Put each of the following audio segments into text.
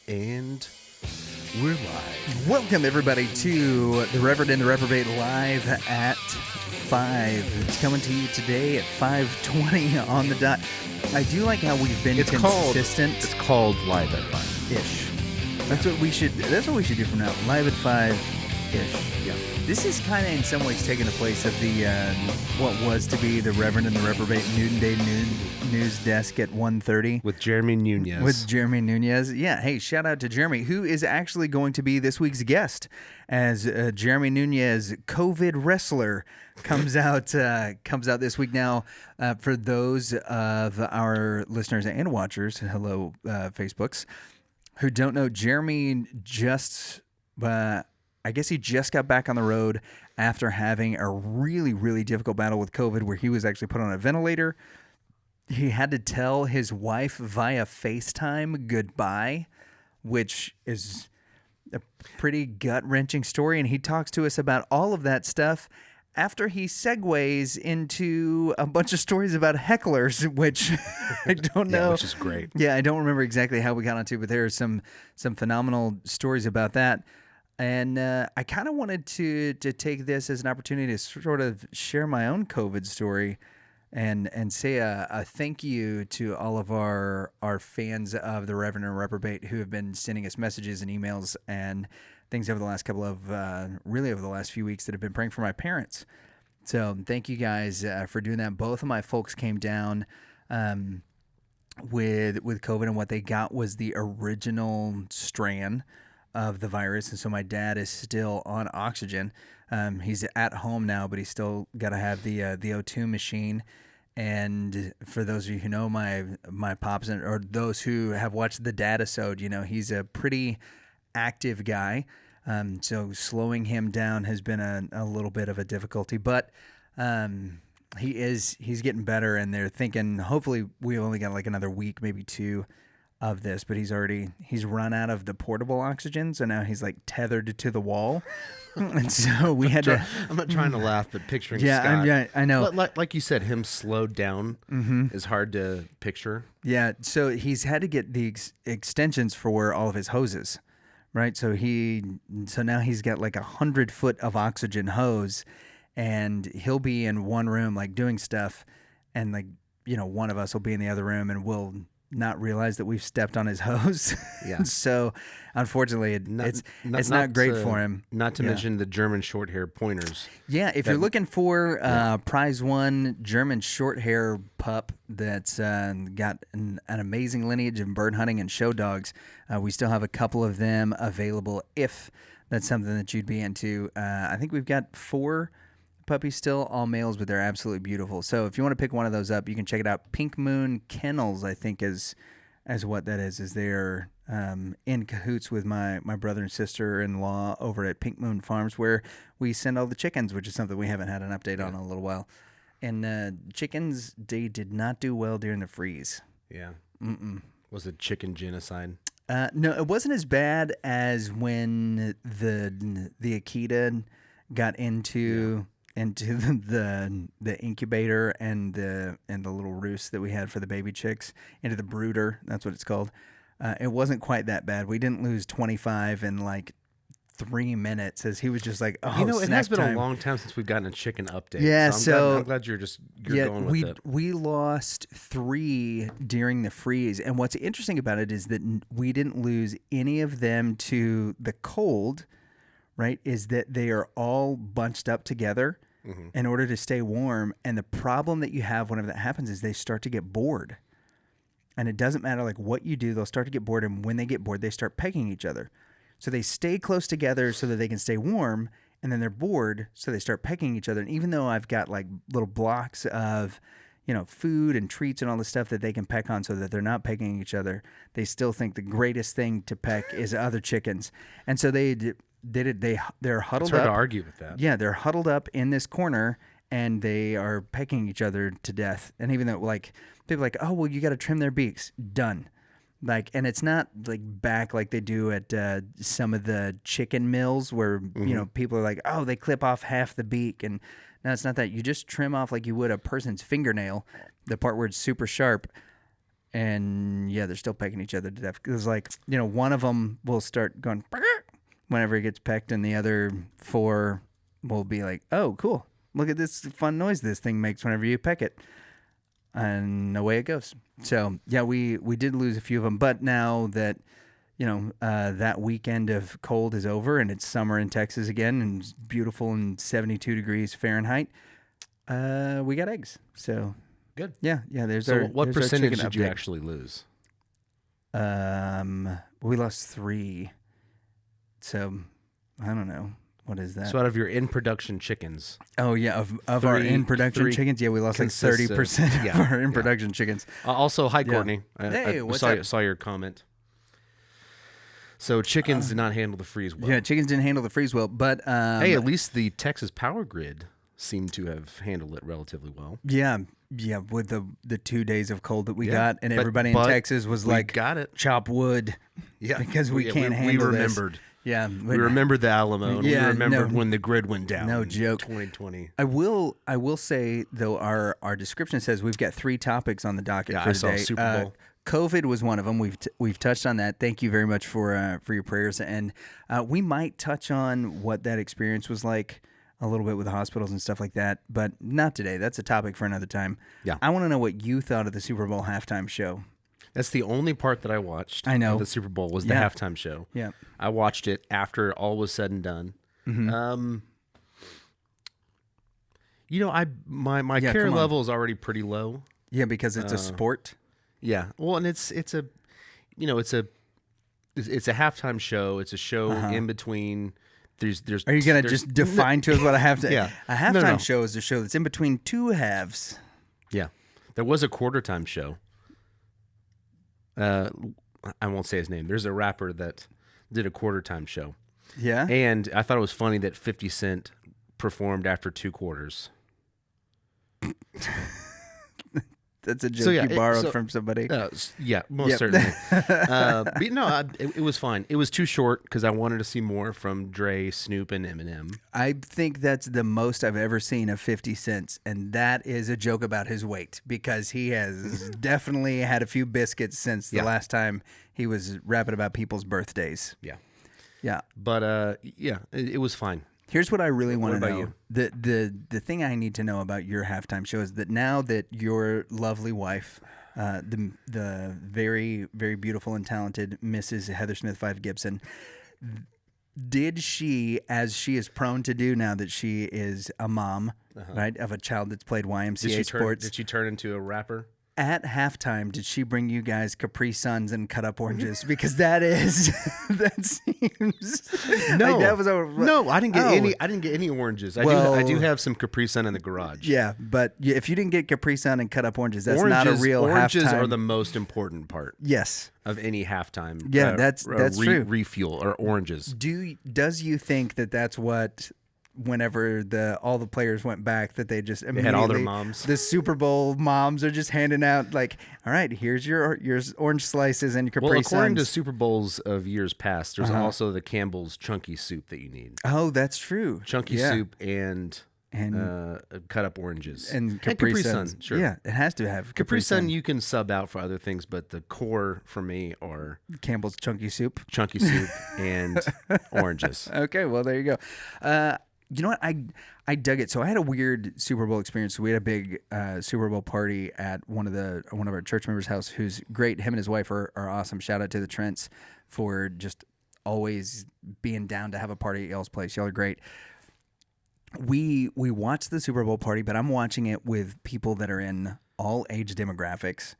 And we're live. Welcome, everybody, to the Reverend and Reprobate live at 5. It's coming to you today at 5:20 on the dot. I do like how we've been consistent. It's called Live at 5-ish. That's what we should do from now. Live at 5-ish. Yeah. This is kind of in some ways taking the place of the what was to be the Reverend and the Reprobate Noonday News Desk at 1:30 With Jeremy Nunes. With Jeremy Nunes. Yeah. Hey, shout out to Jeremy, who is actually going to be this week's guest, as Jeremy Nunes, COVID wrestler, comes out this week. Now, for those of our listeners and watchers, hello, Facebooks, who don't know, Jeremy I guess he just got back on the road after having a really, really difficult battle with COVID where he was actually put on a ventilator. He had to tell his wife via FaceTime goodbye, which is a pretty gut-wrenching story. And he talks to us about all of that stuff after he segues into a bunch of stories about hecklers, which I don't know. Yeah, which is great. Yeah, I don't remember exactly how we got onto, but there are some phenomenal stories about that. And I kind of wanted to take this as an opportunity to sort of share my own COVID story and say a thank you to all of our fans of the Reverend and Reprobate who have been sending us messages and emails and things over the last couple of, really over the last few weeks that have been praying for my parents. So thank you guys for doing that. Both of my folks came down with COVID, and what they got was the original strand of the virus, and so my dad is still on oxygen. He's at home now, but he's still got to have the O2 machine. And for those of you who know my pops, or those who have watched the Dad-isode, you know he's a pretty active guy. So slowing him down has been a little bit of a difficulty, but he's getting better, and they're thinking hopefully we've only got like another week, maybe 2 of this, but he's run out of the portable oxygen, so now he's like tethered to the wall. And so we had to. I'm not trying to laugh, but picturing Scott. Yeah, I know. Like you said, him slowed down is hard to picture. Yeah, so he's had to get the extensions for all of his hoses, right? So now he's got like 100 foot of oxygen hose, and he'll be in one room like doing stuff, and like one of us will be in the other room, and we'll not realize that we've stepped on his hose. Yeah. So unfortunately it's not great for him. Not to mention the German short hair pointers. Yeah, if you're looking for prize one German short hair pup that's got an amazing lineage of bird hunting and show dogs, we still have a couple of them available if that's something that you'd be into. I think we've got 4 puppies still, all males, but they're absolutely beautiful. So if you want to pick one of those up, you can check it out. Pink Moon Kennels, I think, is what that is they're in cahoots with my brother and sister-in-law over at Pink Moon Farms, where we send all the chickens, which is something we haven't had an update on in a little while. And chickens, they did not do well during the freeze. Yeah. Was it chicken genocide? No, it wasn't as bad as when the Akita got into the incubator and the little roost that we had for the baby chicks, into the brooder. That's what it's called. It wasn't quite that bad. We didn't lose 25 in like 3 minutes, as he was just like, oh, it has been a long time since we've gotten a chicken update. Yeah, so I'm glad you're going with it. We lost 3 during the freeze, and what's interesting about it is that we didn't lose any of them to the cold. Right, is that they are all bunched up together in order to stay warm. And the problem that you have whenever that happens is they start to get bored. And it doesn't matter like what you do, they'll start to get bored. And when they get bored, they start pecking each other. So they stay close together so that they can stay warm. And then they're bored, so they start pecking each other. And even though I've got like little blocks of food and treats and all the stuff that they can peck on so that they're not pecking each other, they still think the greatest thing to peck is other chickens. And so they're huddled up. It's hard to argue with that. Yeah, they're huddled up in this corner, and they are pecking each other to death. And even though like people are like, oh well, you got to trim their beaks. Done. Like, and it's not like back like they do at some of the chicken mills where people are like, oh, they clip off half the beak, and no, it's not that. You just trim off like you would a person's fingernail, the part where it's super sharp, And yeah, they're still pecking each other to death. Because like, one of them will start going whenever he gets pecked, and the other 4 will be like, oh, cool. Look at this fun noise this thing makes whenever you peck it. And away it goes. So yeah, we did lose a few of them. But now that, that weekend of cold is over and it's summer in Texas again and it's beautiful and 72 degrees Fahrenheit, we got eggs. So good. Yeah. There's So our what there's our percentage chicken did you update. actually lose? We lost 3. So I don't know. What is that? So out of your in-production chickens. Oh, yeah. Of our in-production chickens, yeah, we lost like 30% of our in-production chickens. Also, hi, Courtney. Hey, what's I up? saw your comment. So chickens did not handle the freeze well. Yeah, chickens didn't handle the freeze well, but... hey, at least the Texas power grid seemed to have handled it relatively well. Yeah, with the 2 days of cold that we got, and everybody in Texas was like, got it. Chop wood. Yeah. Because we can't handle this. We this. remembered. Yeah. We remembered the Alamo. And we remembered when the grid went down. No joke. 2020. I will say, though, our description says we've got 3 topics on the docket for today. I saw Super Bowl. COVID was one of them. We've touched on that. Thank you very much for your prayers. And we might touch on what that experience was like a little bit with the hospitals and stuff like that, but not today. That's a topic for another time. Yeah. I want to know what you thought of the Super Bowl halftime show. That's the only part that I watched. I know. Of the Super Bowl was the halftime show. Yeah. I watched it after all was said and done. Mm-hmm. My care level is already pretty low. Yeah, because it's a sport. Yeah. Well, and it's a halftime show. It's a show in between. There's. Are you gonna just define to us what a halftime? Yeah. A halftime show is a show that's in between 2 halves. Yeah. There was a quarter time show. I won't say his name. There's a rapper that did a quarter time show. Yeah. And I thought it was funny that 50 Cent performed after 2 quarters. That's a joke you borrowed from somebody. Yeah, most certainly. But it was fine. It was too short because I wanted to see more from Dre, Snoop, and Eminem. I think that's the most I've ever seen of 50 Cent, and that is a joke about his weight because he has definitely had a few biscuits since the last time he was rapping about people's birthdays. Yeah. Yeah. But, it was fine. Here's what I really want to know. You? The thing I need to know about your halftime show is that now that your lovely wife, the very, very beautiful and talented Mrs. Heather Smith Fife Gibson, did she, as she is prone to do now that she is a mom, right, of a child that's played YMCA sports. Did she turn into a rapper? At halftime, did she bring you guys Capri Suns and cut up oranges? Because that seems no. Like that was no. I didn't get any. I didn't get any oranges. I do have some Capri Sun in the garage. Yeah, but if you didn't get Capri Sun and cut up oranges, that's not a real oranges halftime. are the most important part. Yes. Of any halftime. Yeah, that's true. Refuel or oranges. Does you think that that's what? Whenever all the players went back, that they just immediately had all their moms. The Super Bowl moms are just handing out like, all right, here's your orange slices and Capri Suns. Well, according to Super Bowls of years past, there's also the Campbell's chunky soup that you need. Oh, that's true. Chunky soup and cut up oranges and Capri Suns. Sure. Yeah, it has to have Capri Sun. You can sub out for other things, but the core for me are Campbell's chunky soup and oranges. Okay, well there you go. You know what? I dug it. So I had a weird Super Bowl experience. We had a big Super Bowl party at one of our church members' house, who's great. Him and his wife are awesome. Shout out to the Trents for just always being down to have a party at y'all's place. Y'all are great. We watched the Super Bowl party, but I'm watching it with people that are in all age demographics,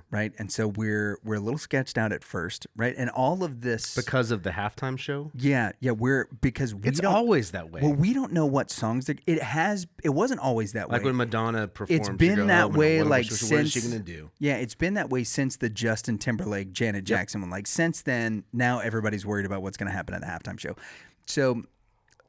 right? And so we're a little sketched out at first, right? And all of this because of the halftime show. Yeah, it's always that way. Well, we don't know what songs it wasn't always that way. Like when Madonna performed, it's been that way since. What is she gonna do? Yeah, it's been that way since the Justin Timberlake, Janet Jackson one. Like since then, now everybody's worried about what's going to happen at the halftime show. So,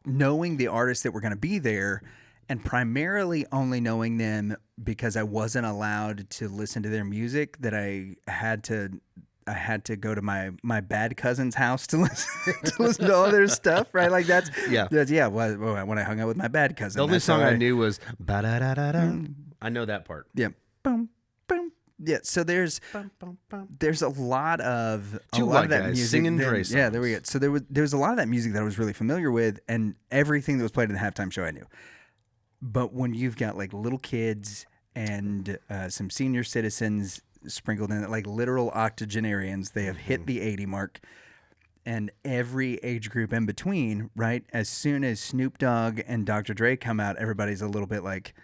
knowing the artists that were going to be there. And primarily only knowing them because I wasn't allowed to listen to their music, that I had to go to my bad cousin's house to listen to all their stuff, right? Like that's when I hung out with my bad cousin. The only song I knew was ba da da da da. I know that part. Yeah. Boom, boom, Yeah, so there's a lot of white that guys music singing Dre Yeah, there we go. songs. So there was a lot of that music that I was really familiar with, and everything that was played in the halftime show I knew. But when you've got like little kids and some senior citizens sprinkled in, like literal octogenarians, they have hit the 80 mark, and every age group in between, right? As soon as Snoop Dogg and Dr. Dre come out, everybody's a little bit like,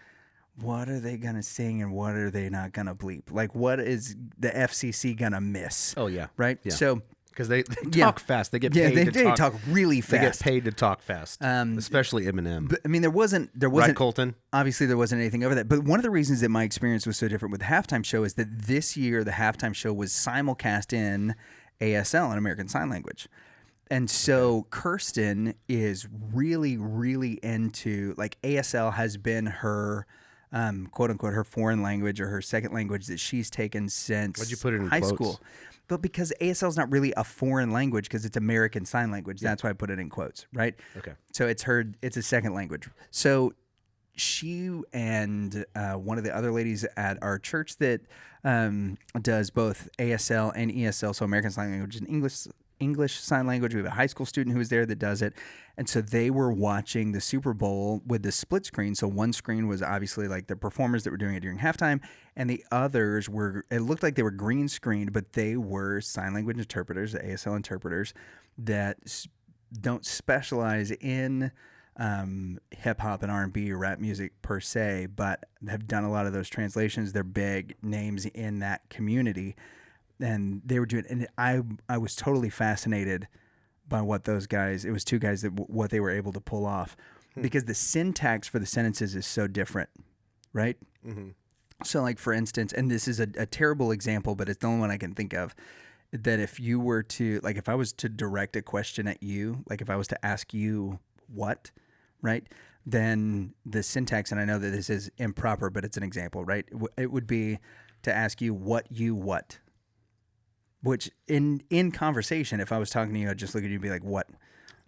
what are they going to sing and what are they not going to bleep? Like, what is the FCC going to miss? Oh, yeah. Right? Yeah. So, because they talk fast. They get paid they talk really fast. They get paid to talk fast, especially Eminem. But, I mean, there wasn't right, Colton? Obviously, there wasn't anything over that. But one of the reasons that my experience was so different with the halftime show is that this year the halftime show was simulcast in ASL, in American Sign Language. And so Kirsten is really, really into, like, ASL has been her, quote unquote, her foreign language or her second language that she's taken since Why'd you put it in high quotes? school. But because ASL is not really a foreign language because it's American Sign Language. That's why I put it in quotes, right? Okay. So it's a second language. So she and one of the other ladies at our church that does both ASL and ESL, so American Sign Language and English Sign Language. We have a high school student who is there that does it. And so they were watching the Super Bowl with the split screen. So one screen was obviously like the performers that were doing it during halftime, and the others were, it looked like they were green screened, but they were sign language interpreters, the ASL interpreters that don't specialize in hip hop and R&B or rap music per se, but have done a lot of those translations. They're big names in that community. And they were doing, and I was totally fascinated by what those guys, it was two guys, that what they were able to pull off, because the syntax for the sentences is so different, right? Mm-hmm. So like, for instance, and this is a terrible example, but it's the only one I can think of, that if you were to, like, if I was to direct a question at you, like if I was to ask you what, right? Then the syntax, and I know that this is improper, but it's an example, right? It would be to ask you what you what. Which in conversation, if I was talking to you, I'd just look at you and be like, what?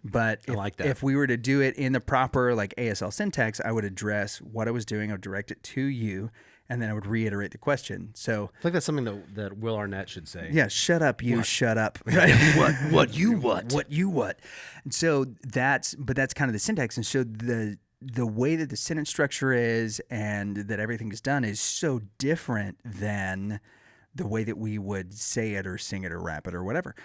But I like that. If we were to do it in the proper like ASL syntax, I would address what I was doing. I would direct it to you, and then I would reiterate the question. So I think that's something that Will Arnett should say. Yeah, shut up, you, what? Shut up. Right? What you what? What you what? And so that's kind of the syntax. And so the way that the sentence structure is and that everything is done is so different than the way that we would say it or sing it or rap it or whatever.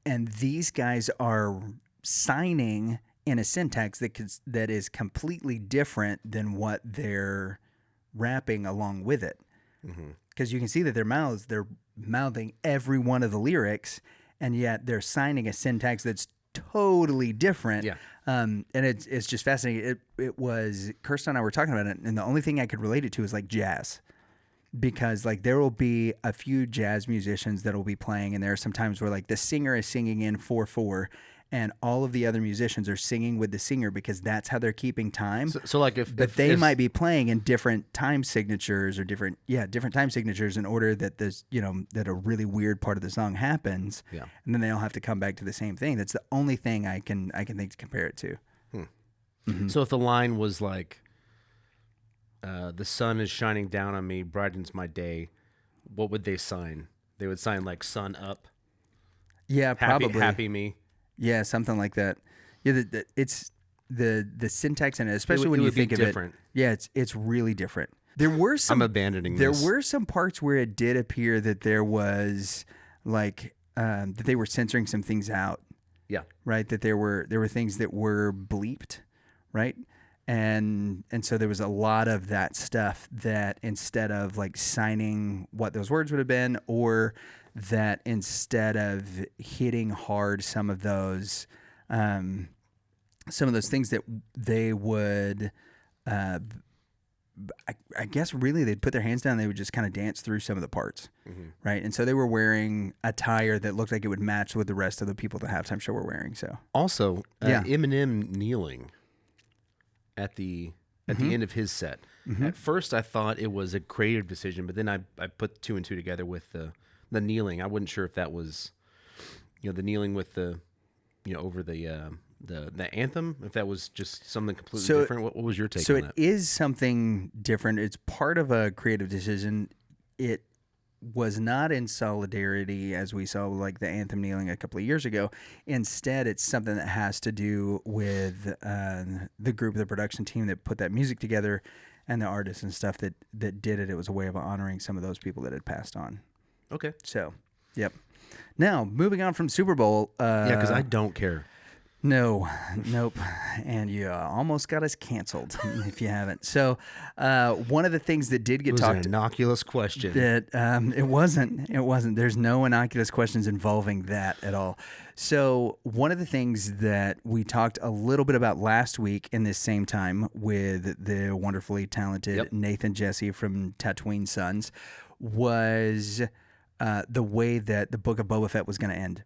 And these guys are signing in a syntax that is completely different than what they're rapping along with it. Because you can see that they're mouthing every one of the lyrics, and yet they're signing a syntax that's totally different. Yeah. And it's just fascinating. It was, Kirsten and I were talking about it, and the only thing I could relate it to is like jazz. Because like there will be a few jazz musicians that will be playing, and there are some times where like the singer is singing in 4/4, and all of the other musicians are singing with the singer because that's how they're keeping time. So like if they might be playing in different time signatures or different time signatures in order that this, that a really weird part of the song happens. Yeah. And then they all have to come back to the same thing. That's the only thing I can think to compare it to. Mm-hmm. So if the line was like, the sun is shining down on me, brightens my day, what would they sign? They would sign like sun up. Yeah, probably. Happy me. Yeah, something like that. Yeah, it's the syntax in it, especially when you think of it. Yeah, it's really different. There were some. I'm abandoning There this. were some parts where it did appear that there was like that they were censoring some things out. Yeah. Right. That there were things that were bleeped. Right. And so there was a lot of that stuff that instead of like signing what those words would have been, or that instead of hitting hard some of those things that they would, I guess really they'd put their hands down. They would just kind of dance through some of the parts. Mm-hmm. Right. And so they were wearing attire that looked like it would match with the rest of the people at the halftime show were wearing. So also Eminem kneeling at the end of his set. Mm-hmm. At first I thought it was a creative decision, but then I put two and two together with the kneeling. I wasn't sure if that was, the kneeling with the, over the anthem, if that was just something completely different. What was your take on that? So it is something different. It's part of a creative decision. was not in solidarity as we saw like the anthem kneeling a couple of years ago. Instead, it's something that has to do with the group, the production team that put that music together, and the artists and stuff that did it. It was a way of honoring some of those people that had passed on. Okay. So, yep. Now, moving on from Super Bowl. Yeah, because I don't care. No, nope. And you almost got us canceled if you haven't. So, one of the things that did get talked... It was an innocuous question. That it wasn't. There's no innocuous questions involving that at all. So, one of the things that we talked a little bit about last week in this same time with the wonderfully talented Nathan Jesse from Tatooine Sons was the way that the Book of Boba Fett was going to end.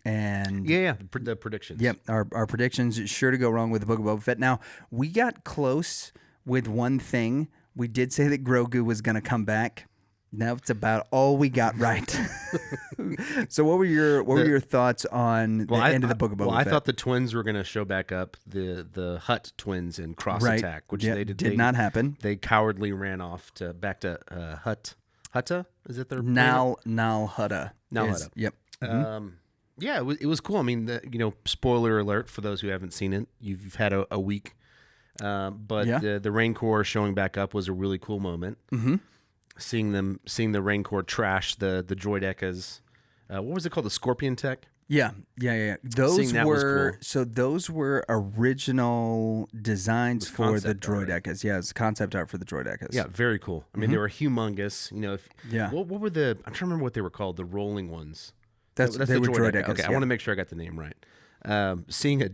And the predictions. Yep, our predictions sure to go wrong with the Book of Boba Fett. Now, we got close with one thing. We did say that Grogu was going to come back. Now it's about all we got right. So what were your thoughts on the end of the Book of Boba Fett? Well, I thought the twins were going to show back up, the Hutt twins in Cross Attack, which they did not happen. They cowardly ran off back to Hutta? Is it their Nal Hutta? Nal Hutta. Yep. Yeah, it was cool. I mean, spoiler alert for those who haven't seen it. You've had a week, but the Rancor showing back up was a really cool moment. Mm-hmm. Seeing the Rancor trash the droidecas. What was it called? The Scorpion Tech. Yeah. Those were original designs for the droidecas. Yeah, it's concept art for the droidecas. Yeah, very cool. I mean, they were humongous. What were I'm trying to remember what they were called. The rolling ones. That's they were droidecas. Okay, I want to make sure I got the name right. Seeing a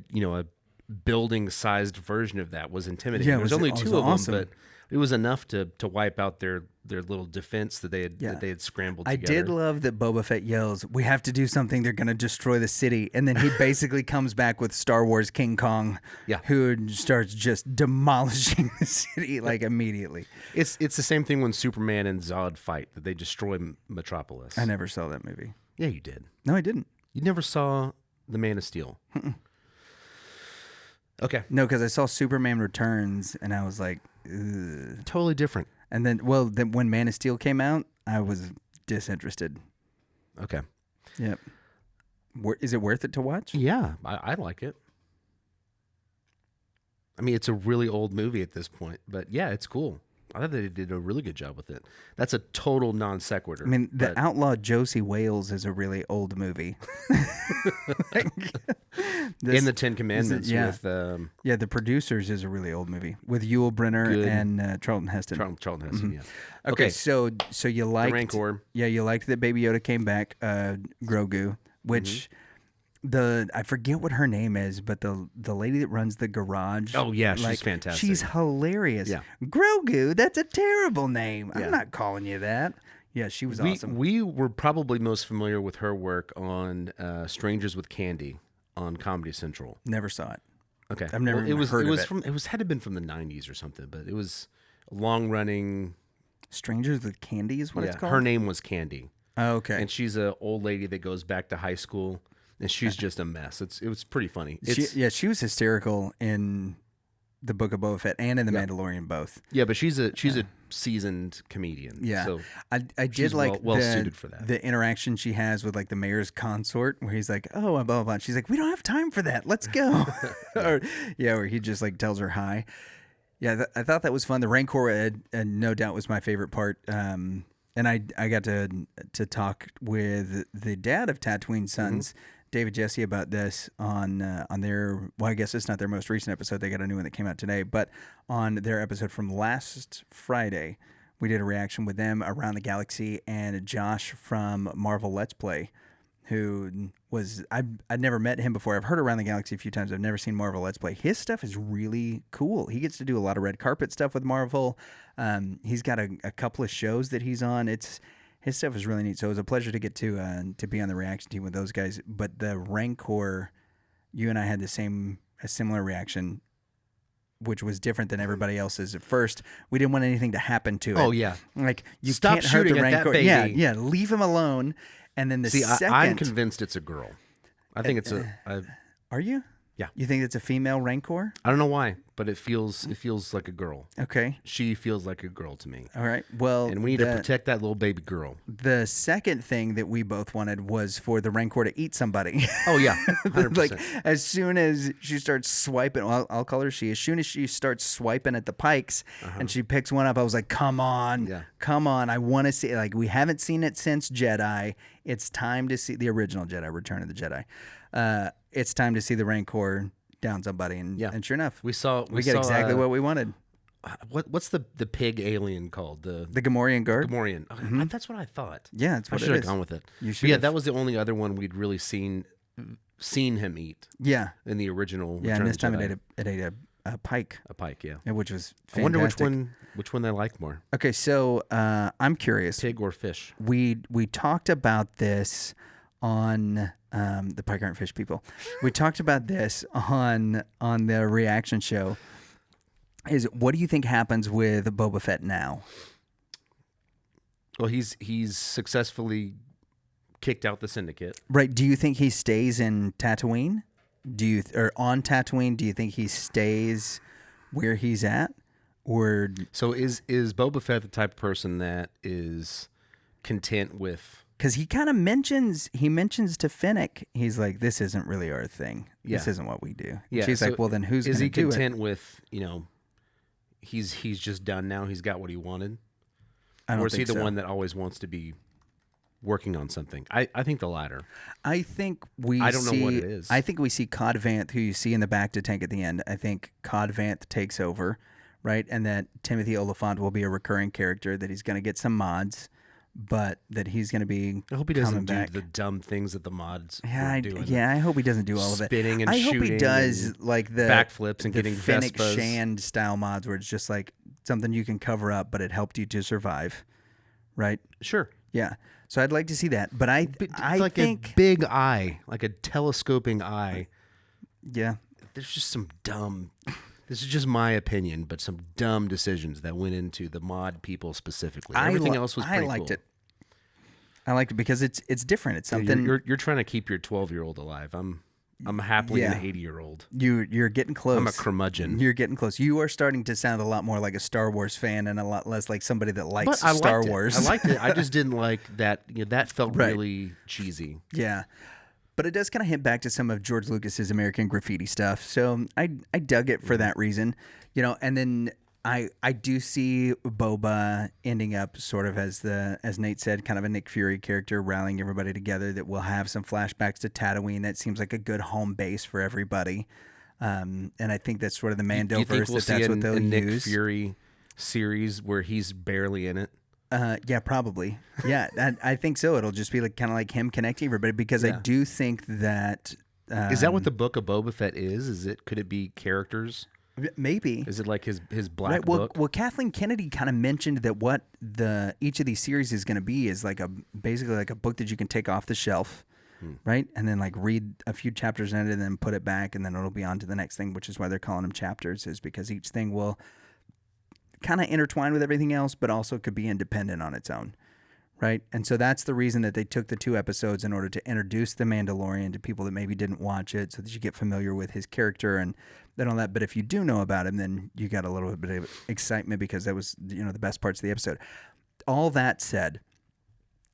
building-sized version of that was intimidating. Yeah, there was only two of awesome. them, but it was enough to wipe out their little defense that they had scrambled together. I did love that Boba Fett yells, "We have to do something. They're going to destroy the city," and then he basically comes back with Star Wars King Kong, who starts just demolishing the city like immediately. It's the same thing when Superman and Zod fight, that they destroy Metropolis. I never saw that movie. Yeah, you did. No, I didn't. You never saw The Man of Steel? Okay. No, because I saw Superman Returns, and I was like, ugh. Totally different. And then when Man of Steel came out, I was disinterested. Okay. Yep. Is it worth it to watch? Yeah, I like it. I mean, it's a really old movie at this point, but yeah, it's cool. I thought they did a really good job with it. That's a total non sequitur. I mean, The Outlaw Josie Wales is a really old movie. In the Ten Commandments with... The Producers is a really old movie with Yul Brynner and Charlton Heston. Charlton Heston, yeah. Okay, so you liked... The Rancor. Yeah, you liked that Baby Yoda came back, Grogu, which... I forget what her name is, but the lady that runs the garage. Oh yeah, she's fantastic. She's hilarious. Yeah. Grogu, that's a terrible name. I'm not calling you that. Yeah, she was awesome. We were probably most familiar with her work on Strangers with Candy on Comedy Central. Never saw it. Okay, I've never heard of it. It had to have been from the 90s or something, but it was long running. Strangers with Candy is what it's called. Her name was Candy. Oh, okay. And she's an old lady that goes back to high school. And she's just a mess. It was pretty funny. She was hysterical in the Book of Boba Fett and in The Mandalorian both. Yeah, but she's a seasoned comedian. Yeah, so I did like well suited for that. The interaction she has with like the mayor's consort, where he's like, "Oh, blah blah blah." She's like, "We don't have time for that. Let's go." Where he just like tells her hi. Yeah, I thought that was fun. The Rancor, no doubt, was my favorite part. And I got to talk with the dad of Tatooine Sons. David Jesse about this on their, well, I guess it's not their most recent episode. They got a new one that came out today, but on their episode from last Friday, we did a reaction with them around the galaxy, and Josh from Marvel Let's Play, who was, I'd never met him before. I've heard Around the Galaxy a few times. I've never seen Marvel Let's Play. His stuff is really cool. He gets to do a lot of red carpet stuff with Marvel. He's got a couple of shows that he's on. His stuff is really neat. So it was a pleasure to get to be on the reaction team with those guys. But the Rancor, you and I had a similar reaction, which was different than everybody else's. At first, we didn't want anything to happen to it. Oh yeah, like you stop can't hurt shooting the at Rancor. that baby. Yeah, leave him alone. And then second, I'm convinced it's a girl. I think it's a. Are you? Yeah. You think it's a female Rancor? I don't know why. but it feels like a girl. Okay. She feels like a girl to me. All right. Well, And we need to protect that little baby girl. The second thing that we both wanted was for the Rancor to eat somebody. Oh yeah, 100%. Like as soon as she starts swiping, well, I'll call her she. As soon as she starts swiping at the pikes and she picks one up, I was like, "Come on, come on! I want to see." Like we haven't seen it since Jedi. It's time to see the original Jedi, Return of the Jedi. It's time to see the Rancor down somebody, and sure enough, we get exactly what we wanted. What's the pig alien called? The Gamorrean guard. Gamorrean. That's what I thought. Yeah, that's what I it should is. have gone with it. You should. Yeah, that was the only other one we'd really seen him eat. Yeah, in the original. Yeah, and this time it ate a pike. A pike, yeah. Which was fantastic. I wonder which one they like more. Okay, so I'm curious. Pig or fish? We talked about this on the Pike Aren't Fish people. We talked about this on the reaction show. Is what do you think happens with Boba Fett now? Well, he's successfully kicked out the syndicate. Right. Do you think he stays in Tatooine? Or on Tatooine? Do you think he stays where he's at? Or so is Boba Fett the type of person that is content with? Because he kind of mentions to Fennec, he's like, "This isn't really our thing. This isn't what we do." Yeah. She's like, "Well, then who's going to do it?" Is he content with He's just done now. He's got what he wanted. Or is he the one that always wants to be working on something? I think the latter. I think know what it is. I think we see Cod Vanth, who you see in the back to tank at the end. I think Cod Vanth takes over, right? And that Timothy Olyphant will be a recurring character, that he's going to get some mods, but that he's going to be I hope he doesn't do the dumb things that the mods are doing. Yeah, I hope he doesn't do all of it. Spinning and shooting. I hope he does like the backflips and getting Fennec Vespas. Shand style mods where it's just like something you can cover up, but it helped you to survive, right? Sure. Yeah. So I'd like to see that, but I like think a big eye, like a telescoping eye. Yeah. There's just some dumb. This is just my opinion, but some dumb decisions that went into the mod people specifically. Everything else was pretty I liked cool. it. I liked it because it's different. It's something you're trying to keep your 12-year-old alive. I'm happily an 80-year-old. You're getting close. I'm a curmudgeon. You're getting close. You are starting to sound a lot more like a Star Wars fan and a lot less like somebody that likes Star Wars. I liked it. I just didn't like that. That felt really cheesy. Yeah. But it does kind of hint back to some of George Lucas's American Graffiti stuff. So I dug it for that reason. And then I do see Boba ending up sort of as Nate said, kind of a Nick Fury character, rallying everybody together, that will have some flashbacks to Tatooine. That seems like a good home base for everybody. And I think that's sort of the Mandoverse, that's what they'll use. Nick Fury series where he's barely in it. Yeah, probably. Yeah, I think so. It'll just be like kind of like him connecting everybody, because I do think that is that what the book of Boba Fett is? Could it be characters? Maybe. Is it like his black book? Well, Kathleen Kennedy kind of mentioned that what each of these series is going to be is like basically like a book that you can take off the shelf, right, and then like read a few chapters in it and then put it back, and then it'll be on to the next thing. Which is why they're calling them chapters, is because each thing will kind of intertwine with everything else, but also could be independent on its own, right? And so that's the reason that they took the 2 episodes in order to introduce the Mandalorian to people that maybe didn't watch it, so that you get familiar with his character and all that. But if you do know about him, then you got a little bit of excitement, because that was the best parts of the episode. All that said,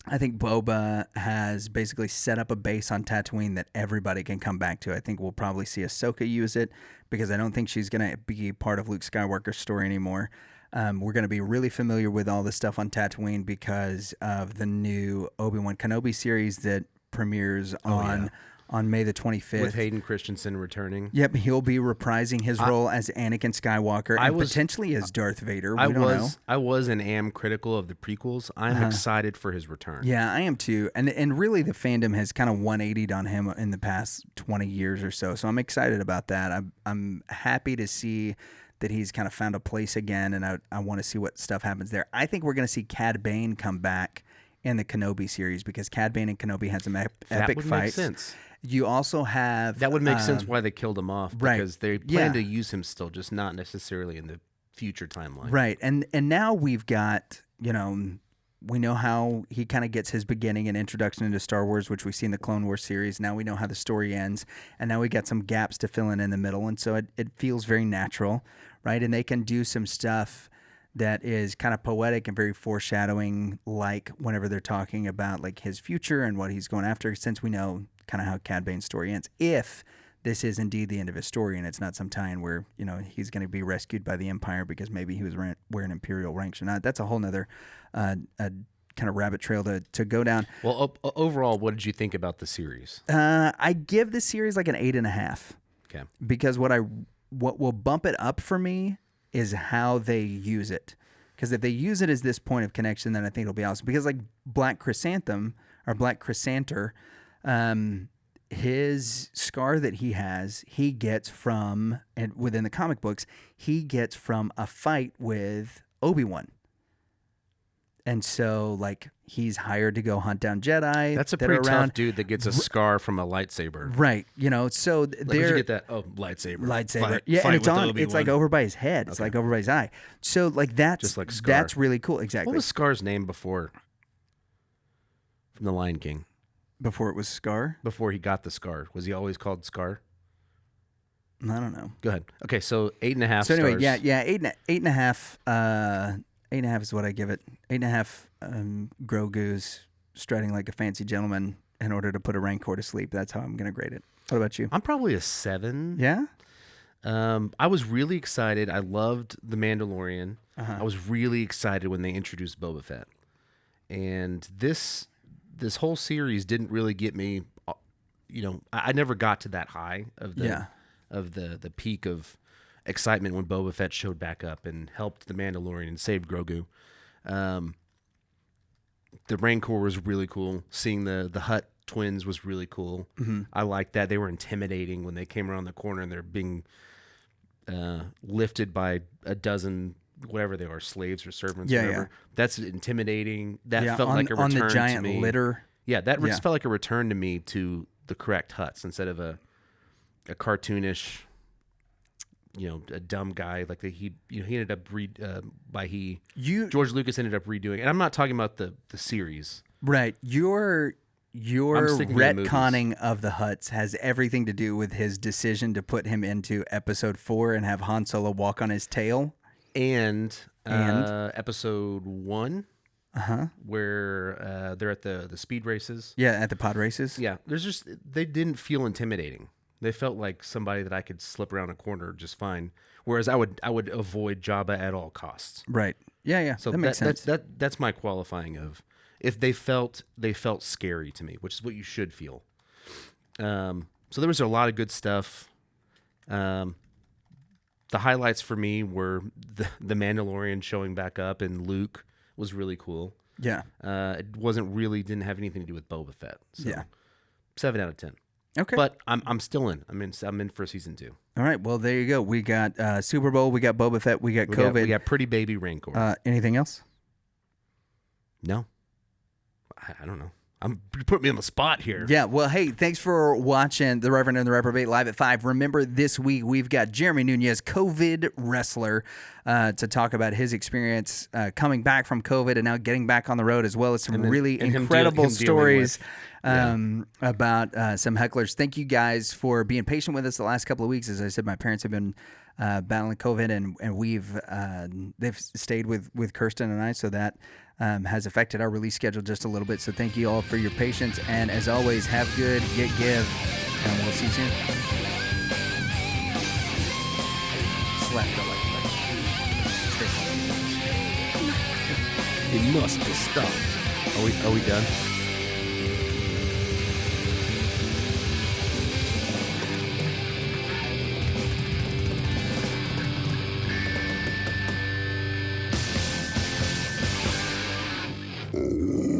I think Boba has basically set up a base on Tatooine that everybody can come back to. I think we'll probably see Ahsoka use it, because I don't think she's going to be part of Luke Skywalker's story anymore. We're going to be really familiar with all this stuff on Tatooine because of the new Obi-Wan Kenobi series that premieres on May the 25th. With Hayden Christensen returning. Yep, he'll be reprising his role as Anakin Skywalker and potentially as Darth Vader. We don't know. I was and am critical of the prequels. I'm excited for his return. Yeah, I am too. And really the fandom has kind of 180'd on him in the past 20 years or so. So I'm excited about that. I'm happy to see that he's kind of found a place again, and I want to see what stuff happens there. I think we're going to see Cad Bane come back in the Kenobi series, because Cad Bane and Kenobi had some epic fights. That would make sense. You also have... That would make sense why they killed him off, because they plan to use him still, just not necessarily in the future timeline. Right, and now we've got, we know how he kind of gets his beginning and introduction into Star Wars, which we see in the Clone Wars series. Now we know how the story ends, and now we got some gaps to fill in the middle, and so it feels very natural, right? And they can do some stuff that is kind of poetic and very foreshadowing, like whenever they're talking about like his future and what he's going after, since we know kind of how Cad Bane's story ends. If this is indeed the end of his story and it's not some tie-in where, you know, he's going to be rescued by the Empire because maybe he was wearing Imperial ranks or not. That's a whole nother kind of rabbit trail to go down. Well, overall, what did you think about the series? I give the series like an 8.5. Okay. Because what will bump it up for me is how they use it. Because if they use it as this point of connection, then I think it'll be awesome. Because like Black Chrysanthemum or Black Chrysanter, his scar that he has, he gets from, and within the comic books, he gets from a fight with Obi-Wan. And so, like, he's hired to go hunt down Jedi. That's a pretty tough dude that gets a scar from a lightsaber. Right. You know, so Like, where'd you get that? Oh, lightsaber. Lightsaber. Fight And it's with on. Obi-Wan. It's like over by his head. It's like over by his eye. So, like, that's just like Scar. That's really cool. Exactly. What was Scar's name before? From The Lion King. Before it was Scar? Before he got the scar. Was he always called Scar? I don't know. Go ahead. Okay, so 8.5 So anyway, stars. yeah, 8.5. 8.5 is what I give it. 8.5 Grogu's strutting like a fancy gentleman in order to put a Rancor to sleep. That's how I'm going to grade it. What about you? I'm probably a 7. Yeah? I was really excited. I loved The Mandalorian. Uh-huh. I was really excited when they introduced Boba Fett. And this whole series didn't really get me, you know, I never got to that high of the peak of excitement when Boba Fett showed back up and helped the Mandalorian and saved Grogu. The Rancor was really cool. Seeing the Hutt twins was really cool. Mm-hmm. I liked that. They were intimidating when they came around the corner and they're being lifted by a dozen whatever they are, slaves or servants, whatever. Yeah. That's intimidating. That felt like a return on the to giant me. litter. Yeah, that felt like a return to me to the correct Hutts instead of a cartoonish, you know, a dumb guy like he ended up George Lucas ended up redoing. And I'm not talking about the series. Right. Your retconning of the Hutts has everything to do with his decision to put him into Episode 4 and have Han Solo walk on his tail. And Episode 1, where they're at the speed races. Yeah, at the pod races. Yeah, they didn't feel intimidating. They felt like somebody that I could slip around a corner just fine. Whereas I would avoid Jabba at all costs. Right. Yeah. So that makes sense. That's my qualifying of if they felt scary to me, which is what you should feel. So there was a lot of good stuff. The highlights for me were the Mandalorian showing back up, and Luke was really cool. Yeah. It didn't have anything to do with Boba Fett. So yeah. 7 out of 10. Okay. But I'm still in. I'm in for season 2. All right. Well, there you go. We got Super Bowl. We got Boba Fett. We got COVID. We got Pretty Baby Rancor. Anything else? No. I don't know. You put me on the spot here. Yeah, well, hey, thanks for watching the Reverend and the Reprobate live at 5. Remember, this week we've got Jeremy Nunes, COVID wrestler, to talk about his experience coming back from COVID and now getting back on the road, as well as some really incredible stories about some hecklers. Thank you guys for being patient with us the last couple of weeks. As I said, my parents have been battling COVID, and they've stayed with Kirsten and I, so that has affected our release schedule just a little bit. So thank you all for your patience, and as always, have good, get give, and we'll see you soon. Slap the like button. It must be stopped. Are we done? Oh.